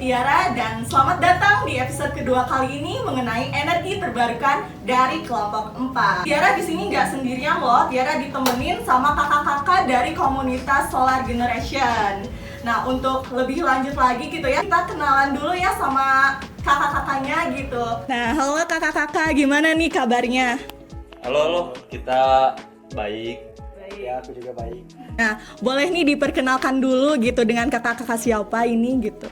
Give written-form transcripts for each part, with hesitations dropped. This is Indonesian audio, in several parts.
Tiara dan selamat datang di episode kedua kali ini mengenai energi terbarukan dari kelompok 4. Tiara di sini nggak sendirian loh, Tiara ditemenin sama kakak-kakak dari komunitas Solar Generation. Nah, untuk lebih lanjut lagi gitu ya, kita kenalan dulu ya sama kakak-kakaknya gitu. Nah, halo kakak-kakak, gimana nih kabarnya? Halo, kita baik. Ya, aku juga baik. Nah, boleh nih diperkenalkan dulu gitu dengan kakak-kakak siapa ini gitu.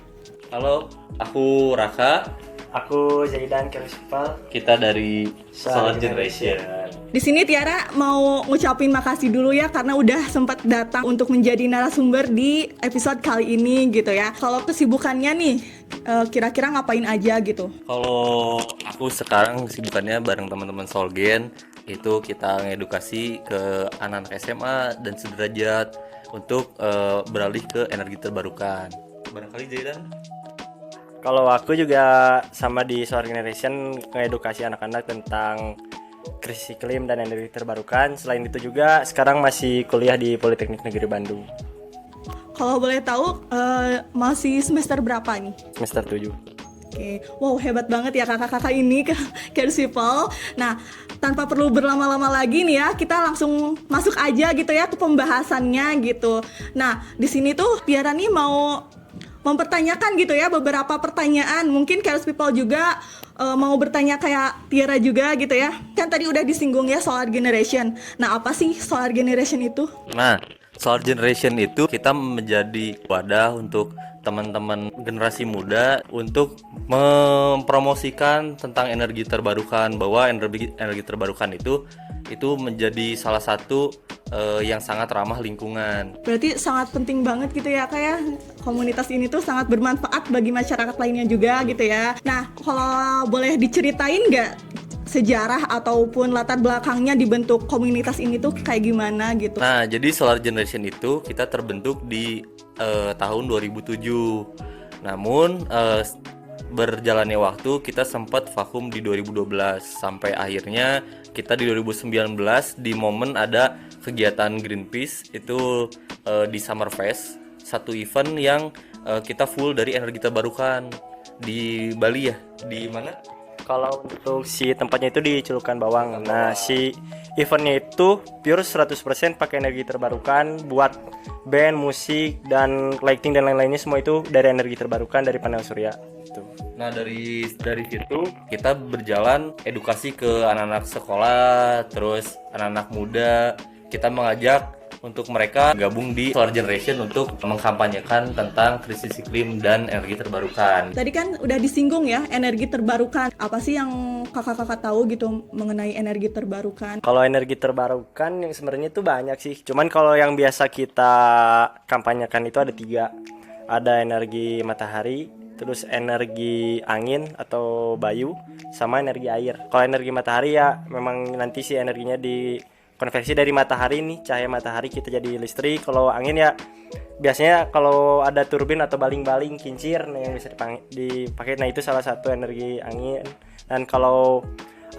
Halo, aku Raka. Aku Zaidan Kerusipal. Kita dari Solar Generation. Di sini Tiara mau ngucapin makasih dulu ya karena udah sempat datang untuk menjadi narasumber di episode kali ini gitu ya. Kalau kesibukannya nih, kira-kira ngapain aja gitu? Kalau aku sekarang kesibukannya bareng teman-teman Solgen, itu kita ngedukasi ke anak-anak SMA dan sederajat untuk beralih ke energi terbarukan. Barangkali Zaidan? Kalau aku juga sama di Solar Generation ngedukasi anak-anak tentang krisis iklim dan energi terbarukan. Selain itu juga sekarang masih kuliah di Politeknik Negeri Bandung. Kalau boleh tahu masih semester berapa nih? Semester 7. Oke, wow hebat banget ya kakak-kakak ini Kersipal. Nah, tanpa perlu berlama-lama lagi nih ya, kita langsung masuk aja gitu ya ke pembahasannya gitu. Nah, di sini tuh Tiara nih mau mempertanyakan gitu ya beberapa pertanyaan. Mungkin Kersipal juga mau bertanya kayak Tiara juga gitu ya. Kan tadi udah disinggung ya Solar Generation. Nah, apa sih Solar Generation itu? Nah, Solar Generation itu kita menjadi wadah untuk teman-teman generasi muda untuk mempromosikan tentang energi terbarukan, bahwa energi terbarukan itu menjadi salah satu yang sangat ramah lingkungan. Berarti sangat penting banget gitu ya kayak komunitas ini tuh sangat bermanfaat bagi masyarakat lainnya juga gitu ya. Nah, kalau boleh diceritain nggak sejarah ataupun latar belakangnya dibentuk komunitas ini tuh kayak gimana gitu? Nah, jadi Solar Generation itu kita terbentuk di tahun 2007. Namun berjalannya waktu kita sempat vakum di 2012 sampai akhirnya kita di 2019 di momen ada kegiatan Greenpeace itu di Summerfest, satu event yang kita full dari energi terbarukan di Bali ya. Di mana? Kalau untuk si tempatnya itu di Celukan Bawang. Nah, si eventnya itu pure 100% pakai energi terbarukan buat band, musik, dan lighting dan lain-lainnya semua itu dari energi terbarukan dari panel surya. Itu. Nah, dari situ kita berjalan edukasi ke anak-anak sekolah, terus anak-anak muda. Kita mengajak untuk mereka gabung di Solar Generation untuk mengkampanyekan tentang krisis iklim dan energi terbarukan. Tadi kan udah disinggung ya energi terbarukan. Apa sih yang kakak-kakak tahu gitu mengenai energi terbarukan? Kalau energi terbarukan yang sebenarnya itu banyak sih. Cuman kalau yang biasa kita kampanyekan itu ada 3. Ada energi matahari, terus energi angin atau bayu, sama energi air. Kalau energi matahari ya memang nanti sih energinya dikonversi dari matahari nih, cahaya matahari kita jadi listrik. Kalau angin ya biasanya kalau ada turbin atau baling-baling kincir yang bisa dipakai. Nah, itu salah satu energi angin. Dan kalau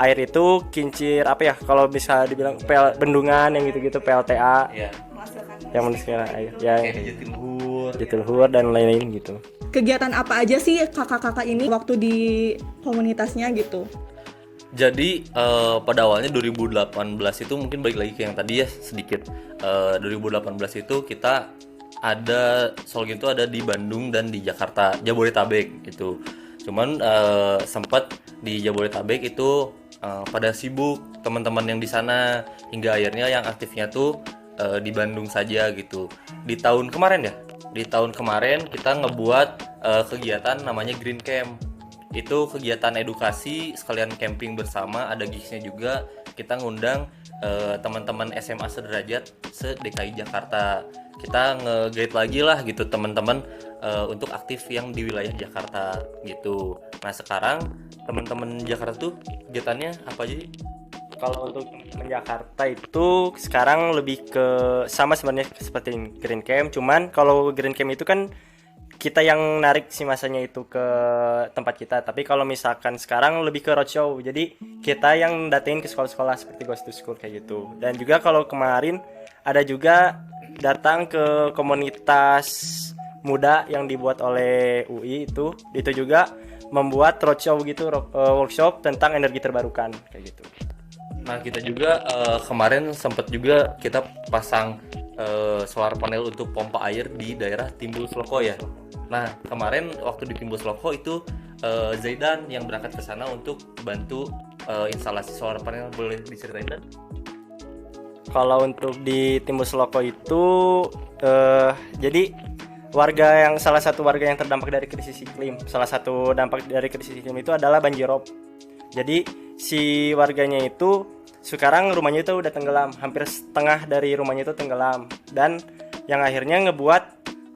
air itu kincir apa ya? Kalau bisa dibilang bendungan yang gitu-gitu, PLTA. Ya. Yang menghasilkan air. Ya, Jatilhur. Jatilhur dan lain-lain gitu. Kegiatan apa aja sih kakak-kakak ini waktu di komunitasnya gitu? Jadi pada awalnya 2018 itu mungkin balik lagi ke yang tadi ya sedikit. 2018 itu kita ada Solgen itu ada di Bandung dan di Jakarta, Jabodetabek gitu. Cuman sempat di Jabodetabek itu pada sibuk teman-teman yang di sana, hingga akhirnya yang aktifnya tuh di Bandung saja gitu. Di tahun kemarin kita ngebuat kegiatan namanya Green Camp. Itu kegiatan edukasi sekalian camping bersama, ada gigsnya juga. Kita ngundang teman-teman SMA sederajat se-DKI Jakarta. Kita nge-guide lagi lah gitu teman-teman untuk aktif yang di wilayah Jakarta gitu. Nah, sekarang teman-teman Jakarta tuh kegiatannya apa aja sih? Kalau untuk teman Jakarta itu sekarang lebih ke sama sebenarnya seperti Green Camp. Cuman kalau Green Camp itu kan kita yang narik si masanya itu ke tempat kita. Tapi kalau misalkan sekarang lebih ke roadshow. Jadi kita yang datengin ke sekolah-sekolah seperti Ghost to School kayak gitu. Dan juga kalau kemarin ada juga datang ke komunitas muda yang dibuat oleh UI itu juga membuat roadshow gitu, workshop tentang energi terbarukan kayak gitu. Nah, kita juga kemarin sempat juga kita pasang solar panel untuk pompa air di daerah Timbul Sloko ya. Nah, kemarin waktu di Timbul Sloko itu Zaidan yang berangkat ke sana untuk bantu instalasi solar panel. Boleh diceritain, Dan? Kalau untuk di Timbul Sloko itu jadi salah satu warga yang terdampak dari krisis iklim. Salah satu dampak dari krisis iklim itu adalah banjirop. Jadi si warganya itu sekarang rumahnya itu udah tenggelam, hampir setengah dari rumahnya itu tenggelam, dan yang akhirnya ngebuat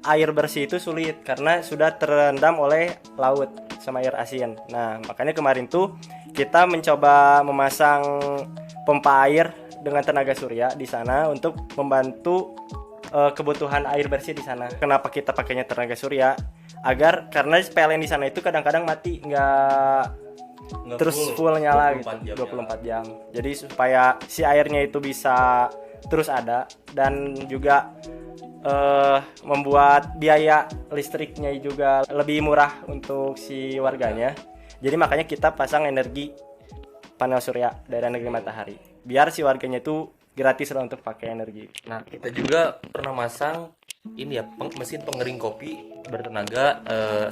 air bersih itu sulit karena sudah terendam oleh laut sama air asin. Nah, makanya kemarin tuh kita mencoba memasang pompa air dengan tenaga surya di sana untuk membantu kebutuhan air bersih di sana. Kenapa kita pakainya tenaga surya? Karena PLN di sana itu kadang-kadang mati, nggak terus full nyala gitu 24 jam. Jadi supaya si airnya itu bisa terus ada, dan juga membuat biaya listriknya juga lebih murah untuk si warganya. Jadi makanya kita pasang energi panel surya dari energi matahari, biar si warganya itu gratis lah untuk pakai energi. Nah, kita juga pernah masang ini ya, mesin pengering kopi bertenaga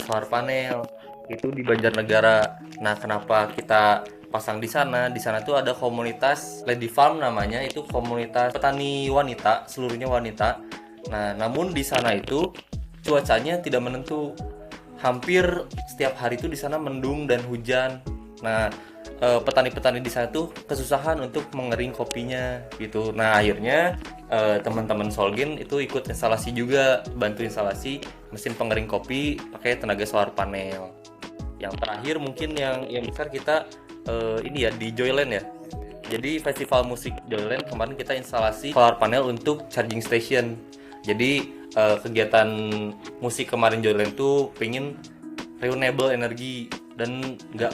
solar panel itu di Banjarnegara. Nah, kenapa kita pasang di sana? Di sana tuh ada komunitas Lady Farm namanya, itu komunitas petani wanita, seluruhnya wanita. Nah, namun di sana itu cuacanya tidak menentu. Hampir setiap hari itu di sana mendung dan hujan. Nah, petani-petani di sana tuh kesusahan untuk mengering kopinya gitu. Nah, akhirnya teman-teman Solgen itu ikut instalasi juga, bantu instalasi mesin pengering kopi pakai tenaga solar panel. Yang terakhir mungkin yang besar kita ini ya di Joyland ya. Jadi festival musik Joyland kemarin kita instalasi solar panel untuk charging station. Jadi kegiatan musik kemarin Joyland tuh pengen renewable energi dan nggak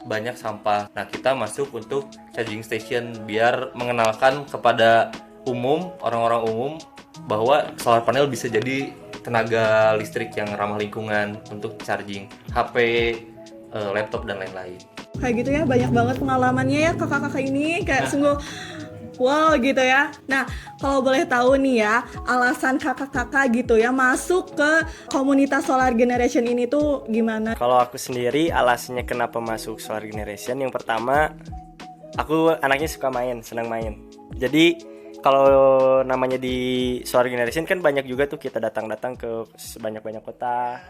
banyak sampah. Nah, kita masuk untuk charging station biar mengenalkan kepada orang-orang umum bahwa solar panel bisa jadi tenaga listrik yang ramah lingkungan untuk charging HP, laptop dan lain-lain. Kayak gitu ya, banyak banget pengalamannya ya kakak-kakak ini, kayak sungguh wow gitu ya. Nah, kalau boleh tahu nih ya, alasan kakak-kakak gitu ya masuk ke komunitas Solar Generation ini tuh gimana? Kalau aku sendiri alasannya kenapa masuk Solar Generation, yang pertama aku anaknya suka main, senang main. Jadi kalau namanya di Solar Generation kan banyak juga tuh kita datang-datang ke banyak-banyak kota.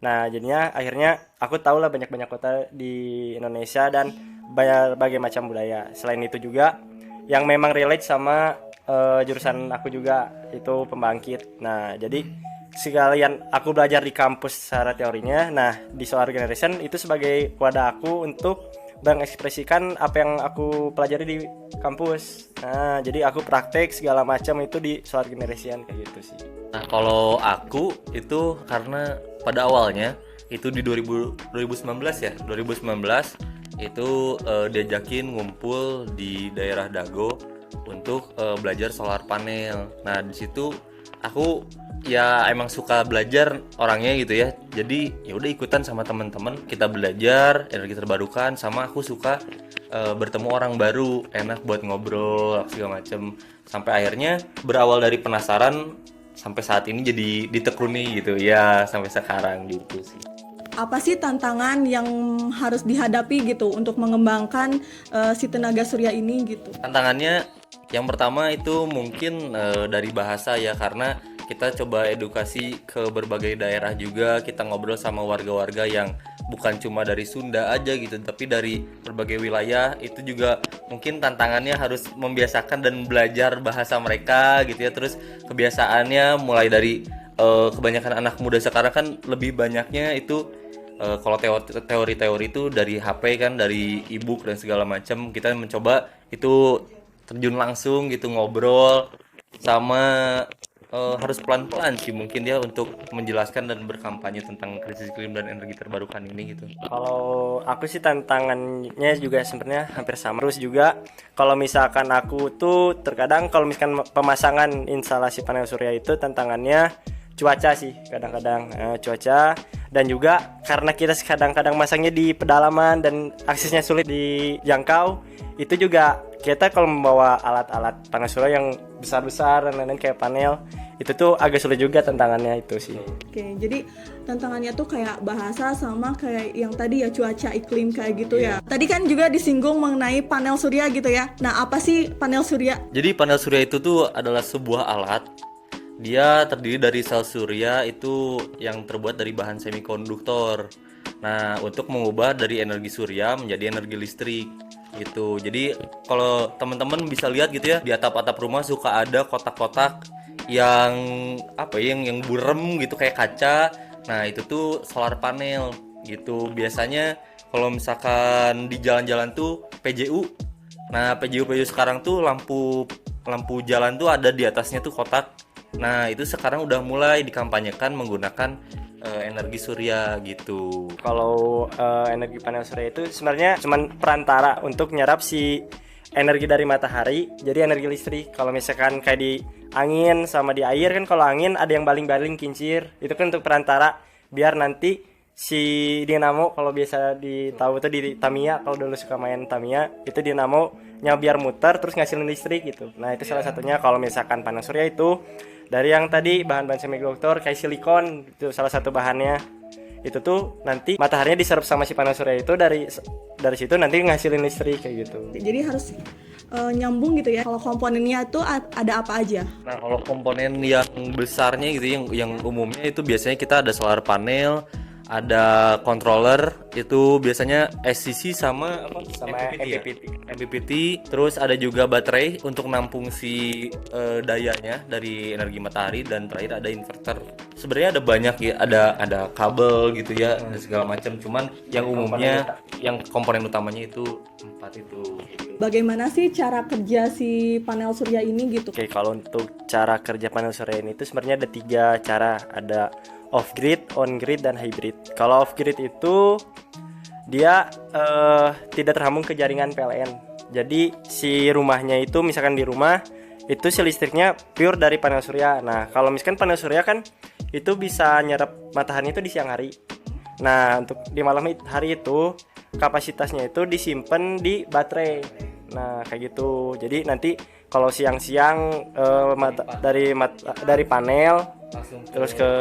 Nah, jadinya akhirnya aku tahu lah banyak-banyak kota di Indonesia dan berbagai macam budaya. Selain itu juga yang memang relate sama jurusan aku juga, itu pembangkit. Nah, jadi sekalian aku belajar di kampus secara teorinya. Nah, di Solar Generation itu sebagai wadah aku untuk mengekspresikan apa yang aku pelajari di kampus. Nah, jadi aku praktek segala macam itu di Solar Generation kayak gitu sih. Nah, kalau aku itu karena pada awalnya itu di 2019 ya, 2019 itu diajakin ngumpul di daerah Dago untuk belajar solar panel. Nah, di situ aku ya emang suka belajar orangnya gitu ya. Jadi ya udah ikutan sama teman-teman, kita belajar energi terbarukan, sama aku suka bertemu orang baru, enak buat ngobrol segala macem. Sampai akhirnya berawal dari penasaran sampai saat ini jadi ditekuni gitu ya, sampai sekarang gitu sih. Apa sih tantangan yang harus dihadapi gitu untuk mengembangkan si tenaga surya ini gitu? Tantangannya yang pertama itu mungkin dari bahasa ya, karena kita coba edukasi ke berbagai daerah juga, kita ngobrol sama warga-warga yang bukan cuma dari Sunda aja gitu, tapi dari berbagai wilayah. Itu juga mungkin tantangannya harus membiasakan dan belajar bahasa mereka gitu ya. Terus kebiasaannya mulai dari kebanyakan anak muda sekarang kan lebih banyaknya itu kalau teori-teori itu dari HP kan, dari ebook dan segala macam. Kita mencoba itu terjun langsung gitu, ngobrol sama harus pelan-pelan sih mungkin ya untuk menjelaskan dan berkampanye tentang krisis iklim dan energi terbarukan ini gitu. Kalau aku sih tantangannya juga sebenarnya hampir sama. Terus juga kalau misalkan aku tuh terkadang kalau misalkan pemasangan instalasi panel surya itu tantangannya cuaca sih kadang-kadang, cuaca, dan juga karena kita kadang-kadang masangnya di pedalaman dan aksesnya sulit dijangkau, itu juga kita kalau membawa alat-alat panas surya yang besar-besar dan lain-lain kayak panel, itu tuh agak sulit juga tantangannya itu sih. Oke, jadi tantangannya tuh kayak bahasa sama kayak yang tadi ya, cuaca, iklim kayak gitu ya. Tadi kan juga disinggung mengenai panel surya gitu ya. Nah, apa sih panel surya? Jadi panel surya itu tuh adalah sebuah alat. Dia terdiri dari sel surya itu yang terbuat dari bahan semikonduktor. Nah, untuk mengubah dari energi surya menjadi energi listrik gitu. Jadi kalau teman-teman bisa lihat gitu ya, di atap-atap rumah suka ada kotak-kotak yang apa ya, yang burem gitu kayak kaca. Nah, itu tuh solar panel gitu. Biasanya kalau misalkan di jalan-jalan tuh PJU. Nah, PJU sekarang tuh lampu jalan tuh ada di atasnya tuh kotak. Nah, itu sekarang udah mulai dikampanyekan menggunakan energi surya gitu. Kalau energi panel surya itu sebenarnya cuma perantara untuk nyerap si energi dari matahari jadi energi listrik. Kalau misalkan kayak di angin sama di air kan, kalau angin ada yang baling-baling kincir, itu kan untuk perantara biar nanti si dinamo, kalau biasa ditahu itu di Tamiya, kalau dulu suka main Tamiya, itu dinamonya biar muter terus ngasilin listrik gitu. Nah, itu salah satunya. Kalau misalkan panel surya itu dari yang tadi bahan-bahan semikonduktor kayak silikon, itu salah satu bahannya. Itu tuh nanti mataharinya diserap sama si panel surya itu, dari situ nanti ngasilin listrik kayak gitu. Jadi harus nyambung gitu ya. Kalau komponennya tuh ada apa aja? Nah, kalau komponen yang besarnya gitu, yang umumnya itu biasanya kita ada solar panel, ada controller, itu biasanya SCC sama apa? Sama MPPT. MPPT. Terus ada juga baterai untuk nampung si dayanya dari energi matahari, dan terakhir ada inverter. Sebenarnya ada banyak ya, ada kabel gitu ya, dan segala macam. Cuman yang umumnya, yang komponen utamanya itu 4 itu. Bagaimana sih cara kerja si panel surya ini gitu? Oke, kalau untuk cara kerja panel surya ini itu sebenarnya ada 3 cara. Ada off-grid, on-grid, dan hybrid. Kalau off-grid itu dia tidak terhubung ke jaringan PLN. Jadi si rumahnya itu, misalkan di rumah itu si listriknya pure dari panel surya. Nah, kalau misalkan panel surya kan itu bisa nyerap matahari itu di siang hari. Nah, untuk di malam hari itu kapasitasnya itu disimpan di baterai. Nah, kayak gitu. Jadi nanti kalau siang-siang dari panel Langsung terus ke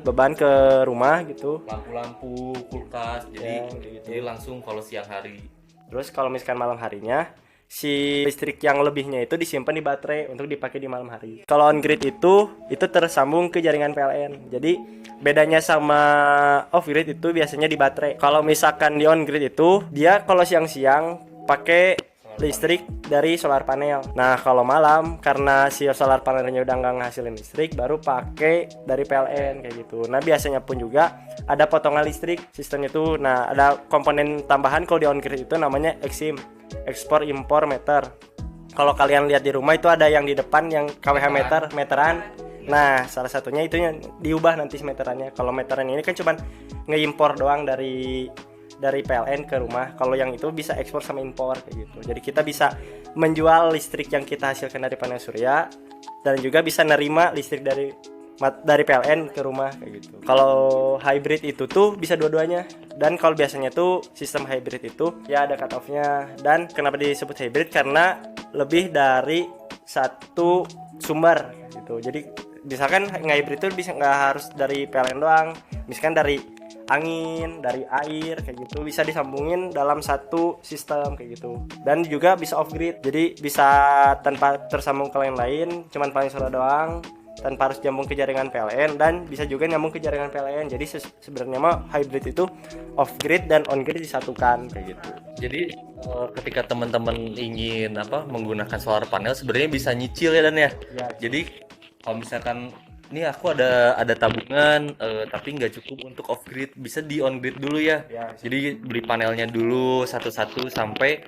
beban ke rumah gitu. lampu-lampu, kulkas, jadi Ya, kayak gitu. jadi langsung kalau siang hari. Terus kalau misalkan malam harinya si listrik yang lebihnya itu disimpan di baterai untuk dipakai di malam hari. Kalau on grid itu tersambung ke jaringan PLN. Jadi bedanya sama off grid itu biasanya di baterai. Kalau misalkan di on grid itu dia kalau siang-siang pakai listrik dari solar panel. Nah, kalau malam karena si solar panelnya udah nggak ngasilin listrik, baru pakai dari PLN kayak gitu. Nah, biasanya pun juga ada potongan listrik sistemnya itu. Nah, ada komponen tambahan kalau di on grid itu namanya EXIM, ekspor impor meter. Kalau kalian lihat di rumah itu ada yang di depan yang kWh meteran. Nah, salah satunya itu yang diubah nanti meterannya. Kalau meteran ini kan cuman ngeimpor doang dari PLN ke rumah. Kalau yang itu bisa ekspor sama impor kayak gitu. Jadi kita bisa menjual listrik yang kita hasilkan dari panel surya dan juga bisa nerima listrik dari PLN ke rumah kayak gitu. Kalau hybrid itu tuh bisa dua-duanya. Dan kalau biasanya tuh sistem hybrid itu ya ada cut off-nya. Dan kenapa disebut hybrid? Karena lebih dari satu sumber gitu. Jadi misalkan hybrid itu bisa nggak harus dari PLN doang. Misalkan dari angin, dari air kayak gitu, bisa disambungin dalam satu sistem kayak gitu. Dan juga bisa off grid, jadi bisa tanpa tersambung ke lain-lain, cuman paling surya doang, tanpa harus nyambung ke jaringan PLN, dan bisa juga nyambung ke jaringan PLN. Jadi sebenarnya mah hybrid itu off grid dan on grid disatukan kayak gitu. Jadi ketika teman-teman ingin menggunakan solar panel, sebenarnya bisa nyicil ya Dan ya. Ya. Jadi kalau misalkan ini aku ada tabungan tapi nggak cukup untuk off grid, bisa di on grid dulu ya. Jadi beli panelnya dulu satu-satu sampai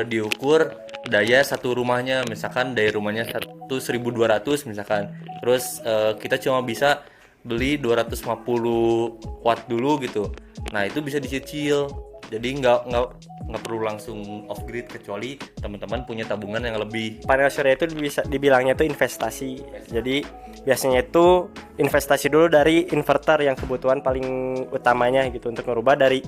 diukur daya satu rumahnya. Misalkan daya rumahnya 1.200 misalkan, terus kita cuma bisa beli 250 watt dulu gitu. Nah, itu bisa dicicil Jadi nggak perlu langsung off grid kecuali teman-teman punya tabungan yang lebih. Panel surya itu bisa dibilangnya itu investasi. Jadi biasanya itu investasi dulu dari inverter yang kebutuhan paling utamanya gitu untuk merubah dari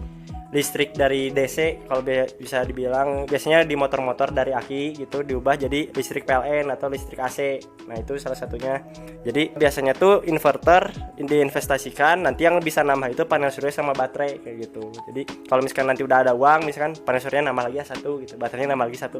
listrik dari DC, kalau bisa dibilang biasanya di motor-motor dari aki gitu diubah jadi listrik PLN atau listrik AC. Nah itu salah satunya. Jadi biasanya tuh inverter diinvestasikan, nanti yang bisa nambah itu panel surya sama baterai kayak gitu. Jadi kalau misalkan nanti udah ada uang, misalkan panel surya nambah lagi satu gitu, baterainya nambah lagi satu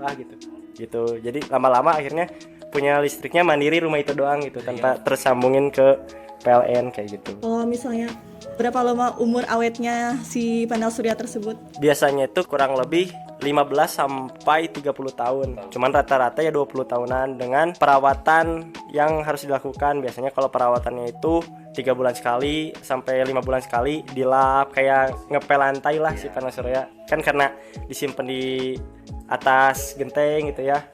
gitu. Jadi lama-lama akhirnya punya listriknya mandiri rumah itu doang gitu, tanpa tersambungin ke PLN kayak gitu. Oh, misalnya berapa lama umur awetnya si panel surya tersebut? Biasanya itu kurang lebih 15 sampai 30 tahun. Cuman rata-rata ya 20 tahunan dengan perawatan yang harus dilakukan. Biasanya kalau perawatannya itu 3 bulan sekali sampai 5 bulan sekali dilap, kayak ngepel lantai lah si panel surya. Kan karena disimpan di atas genteng gitu ya.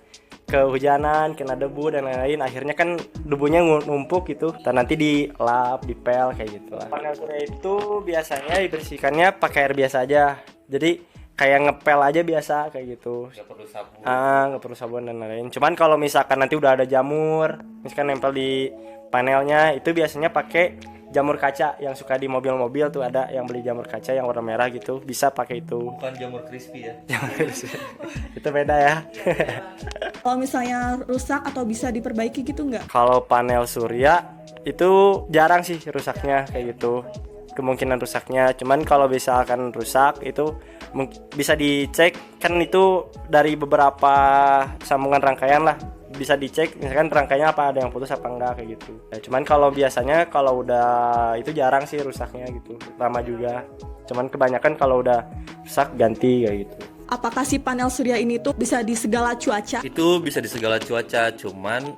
Kehujanan, kena debu dan lain-lain, akhirnya kan debunya numpuk gitu, dan nanti dilap, dipel kayak gitu lah. Panel surya itu biasanya dibersihkannya pakai air biasa aja, jadi kayak ngepel aja biasa kayak gitu. Nggak perlu sabun. Nggak perlu sabun dan lain-lain. Cuman kalau misalkan nanti udah ada jamur, misalkan nempel di panelnya, itu biasanya pakai jamur kaca yang suka di mobil-mobil tuh, ada yang beli jamur kaca yang warna merah gitu, bisa pakai itu. Bukan jamur crispy ya. Itu beda ya. Kalau misalnya rusak atau bisa diperbaiki gitu nggak? Kalau panel surya itu jarang sih rusaknya kayak gitu, kemungkinan rusaknya. Cuman kalau misalkan rusak itu bisa dicek, kan itu dari beberapa sambungan rangkaian lah, bisa dicek misalkan rangkaiannya apa, ada yang putus apa enggak kayak gitu. Ya, cuman kalau biasanya kalau udah itu jarang sih rusaknya gitu, lama juga. Cuman kebanyakan kalau udah rusak ganti kayak gitu. Apakah si panel surya ini tuh bisa di segala cuaca? Itu bisa di segala cuaca, cuman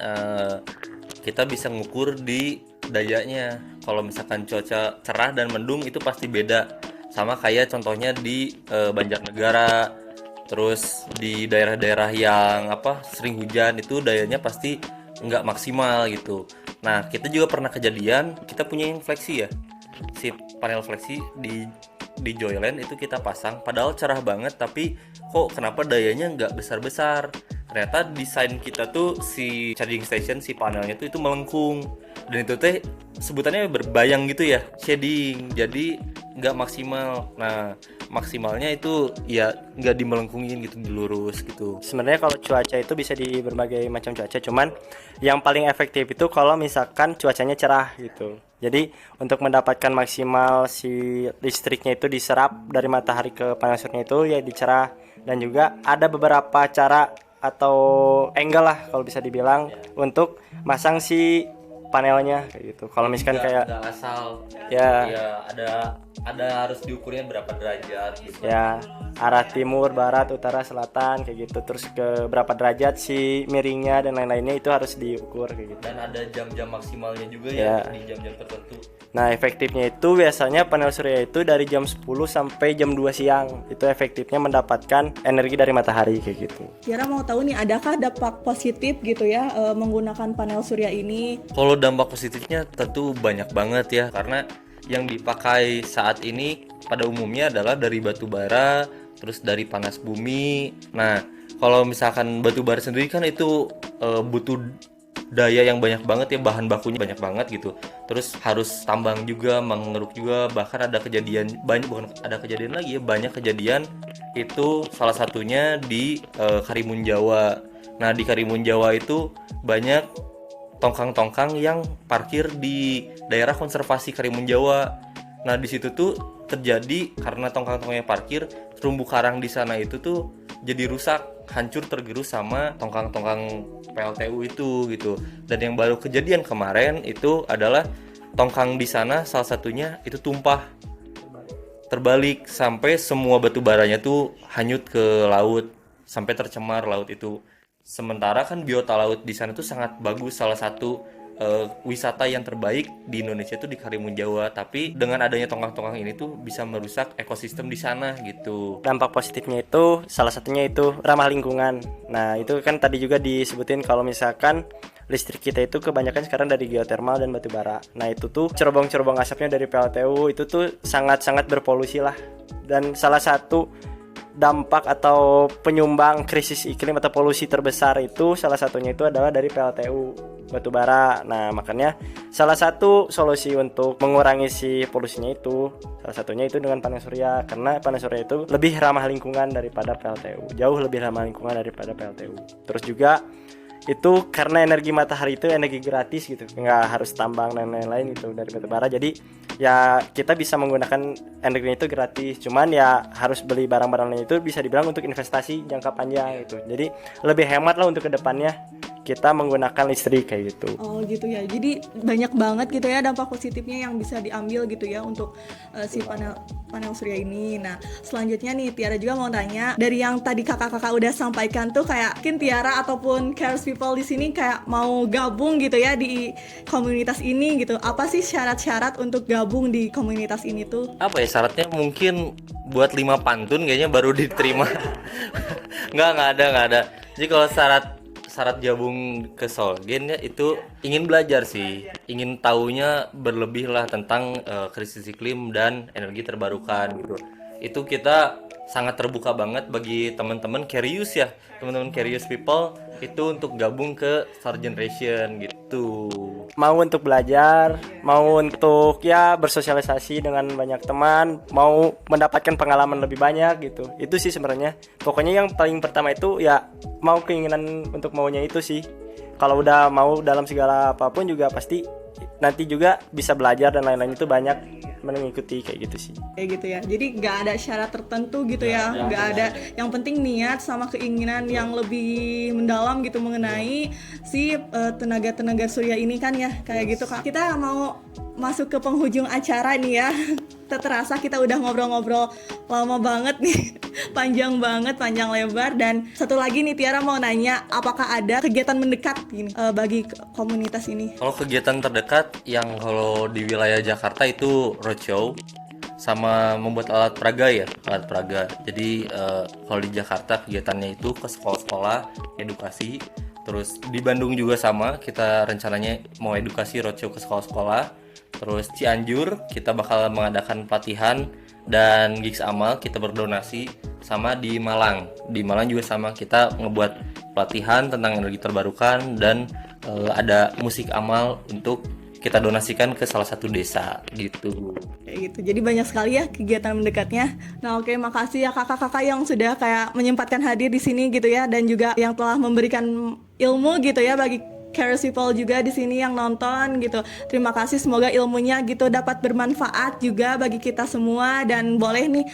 kita bisa ngukur di dayanya. Kalau misalkan cuaca cerah dan mendung itu pasti beda. Sama kayak contohnya di Banjarnegara, terus di daerah-daerah yang sering hujan itu dayanya pasti nggak maksimal gitu. Nah kita juga pernah kejadian, kita punya yang fleksi ya, si panel fleksi di Joyland itu kita pasang, padahal cerah banget tapi kok kenapa dayanya nggak besar-besar. Ternyata desain kita tuh si charging station, si panelnya tuh itu melengkung, dan itu teh sebutannya berbayang gitu ya, shading, jadi nggak maksimal. Nah maksimalnya itu ya nggak dimelengkungin gitu, dilurus gitu. Sebenarnya kalau cuaca itu bisa di berbagai macam cuaca, cuman yang paling efektif itu kalau misalkan cuacanya cerah gitu. Jadi untuk mendapatkan maksimal si listriknya itu diserap dari matahari ke panel surya itu ya dicerah. Dan juga ada beberapa cara atau angle lah kalau bisa dibilang untuk masang si panelnya kayak gitu. Kalau misalkan kayak nggak asal ya ada harus diukurnya berapa derajat gitu. ya arah timur, barat, utara, selatan kayak gitu. Terus ke berapa derajat si miringnya dan lain-lainnya itu harus diukur kayak gitu. Dan ada jam-jam maksimalnya juga ya di jam-jam tertentu. Nah efektifnya itu biasanya panel surya itu dari jam 10 sampai jam 2 siang. Itu efektifnya mendapatkan energi dari matahari kayak gitu. Tiara mau tahu nih, adakah dampak positif gitu ya menggunakan panel surya ini? Kalau dampak positifnya tentu banyak banget ya, karena yang dipakai saat ini pada umumnya adalah dari batu bara, terus dari panas bumi. Nah kalau misalkan batu bara sendiri kan itu butuh daya yang banyak banget ya, bahan bakunya banyak banget gitu, terus harus tambang juga, mengeruk juga, bahkan ada kejadian banyak kejadian itu, salah satunya di Karimun Jawa. Nah di Karimun Jawa itu banyak tongkang-tongkang yang parkir di daerah konservasi Karimun Jawa. Nah di situ tuh terjadi karena tongkang-tongkangnya parkir, terumbu karang di sana itu tuh jadi rusak, hancur, tergerus sama tongkang-tongkang PLTU itu gitu. Dan yang baru kejadian kemarin itu adalah tongkang di sana salah satunya itu tumpah, terbalik sampai semua batu baranya tuh hanyut ke laut, sampai tercemar laut itu. Sementara kan biota laut di sana tuh sangat bagus, salah satu wisata yang terbaik di Indonesia itu di Karimun Jawa, tapi dengan adanya tongkang-tongkang ini tuh bisa merusak ekosistem di sana gitu. Dampak positifnya itu salah satunya itu ramah lingkungan. Nah itu kan tadi juga disebutin kalau misalkan listrik kita itu kebanyakan sekarang dari geotermal dan batu bara. Nah itu tuh cerobong-cerobong asapnya dari PLTU itu tuh sangat-sangat berpolusi lah. Dan salah satu dampak atau penyumbang krisis iklim atau polusi terbesar itu salah satunya itu adalah dari PLTU batu bara. Nah makanya salah satu solusi untuk mengurangi si polusinya itu salah satunya itu dengan panas surya, karena panas surya itu lebih ramah lingkungan daripada PLTU, jauh lebih ramah lingkungan daripada PLTU. Terus juga itu karena energi matahari itu energi gratis gitu, nggak harus tambang dan lain-lain itu dari batu bara, jadi ya kita bisa menggunakan energinya itu gratis, cuman ya harus beli barang-barangnya itu bisa dibilang untuk investasi jangka panjang gitu, jadi lebih hemat lah untuk kedepannya kita menggunakan listrik kayak gitu. Oh gitu ya, jadi banyak banget gitu ya dampak positifnya yang bisa diambil gitu ya untuk si panel surya ini. Nah selanjutnya nih Tiara juga mau tanya, dari yang tadi kakak-kakak udah sampaikan tuh kayak mungkin Tiara ataupun Cares People di sini kayak mau gabung gitu ya di komunitas ini gitu. Apa sih syarat-syarat untuk gabung di komunitas ini tuh? Apa ya syaratnya, mungkin buat 5 pantun kayaknya baru diterima. nggak ada. Jadi kalau syarat gabung ke Solgen ya itu ingin belajar sih, ingin taunya berlebih lah tentang krisis iklim dan energi terbarukan gitu. Itu kita sangat terbuka banget bagi teman-teman curious ya, teman-teman curious people itu untuk gabung ke Star Generation gitu. Mau untuk belajar, mau untuk ya bersosialisasi dengan banyak teman, mau mendapatkan pengalaman lebih banyak gitu. Itu sih sebenarnya. Pokoknya yang paling pertama itu ya mau keinginan untuk maunya itu sih. Kalau udah mau dalam segala apapun juga pasti nanti juga bisa belajar dan lain-lain itu banyak mengikuti kayak gitu sih. Kayak gitu ya, jadi nggak ada syarat tertentu gitu ya, nggak ada. Yang penting niat sama keinginan yang lebih mendalam gitu mengenai si tenaga surya ini kan ya, kayak gitu Kak. Kita mau masuk ke penghujung acara nih ya. Tak terasa kita udah ngobrol-ngobrol lama banget nih, panjang banget, panjang lebar. Dan satu lagi nih Tiara mau nanya, apakah ada kegiatan mendekat gini bagi komunitas ini? Kalau kegiatan terdekat yang kalau di wilayah Jakarta itu roadshow sama membuat alat peraga. Jadi kalau di Jakarta kegiatannya itu ke sekolah-sekolah edukasi. Terus di Bandung juga sama, kita rencananya mau edukasi roadshow ke sekolah-sekolah. Terus Cianjur kita bakal mengadakan pelatihan dan gigs amal, kita berdonasi. Sama di Malang juga sama, kita ngebuat pelatihan tentang energi terbarukan dan ada musik amal untuk kita donasikan ke salah satu desa gitu. Kayak gitu. Jadi banyak sekali ya kegiatan mendekatnya. Nah, oke, makasih ya kakak-kakak yang sudah kayak menyempatkan hadir di sini gitu ya, dan juga yang telah memberikan ilmu gitu ya bagi Cares People juga di sini yang nonton gitu. Terima kasih, semoga ilmunya gitu dapat bermanfaat juga bagi kita semua. Dan boleh nih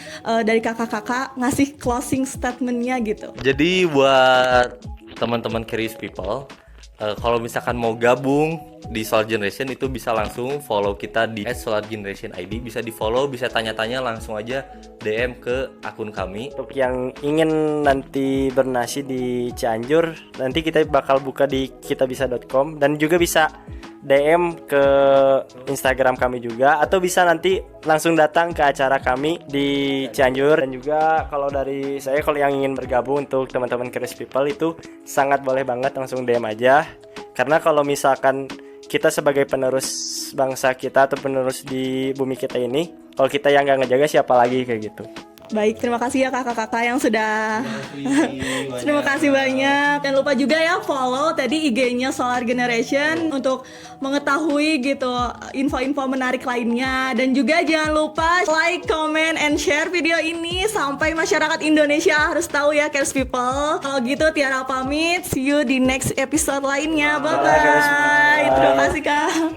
dari kakak-kakak ngasih closing statementnya gitu. Jadi buat teman-teman Curious People, kalau misalkan mau gabung di Solar Generation itu bisa langsung follow kita di @solargenerationid, bisa di follow, bisa tanya-tanya langsung aja DM ke akun kami. Untuk yang ingin nanti bernasi di Cianjur, nanti kita bakal buka di kitabisa.com dan juga bisa DM ke Instagram kami juga, atau bisa nanti langsung datang ke acara kami di Cianjur. Dan juga kalau dari saya, kalau yang ingin bergabung untuk teman-teman Curious People itu sangat boleh banget langsung DM aja. Karena kalau misalkan kita sebagai penerus bangsa kita atau penerus di bumi kita ini, kalau kita yang nggak ngejaga siapa lagi kayak gitu. Baik, terima kasih ya kakak-kakak yang sudah terima kasih banyak. Dan lupa juga ya follow tadi IG-nya Solar Generation untuk mengetahui gitu info-info menarik lainnya. Dan juga jangan lupa like, comment, and share video ini sampai masyarakat Indonesia harus tahu ya Cares People. Kalau gitu Tiara pamit, see you di next episode lainnya. Bye-bye. Terima kasih Kak.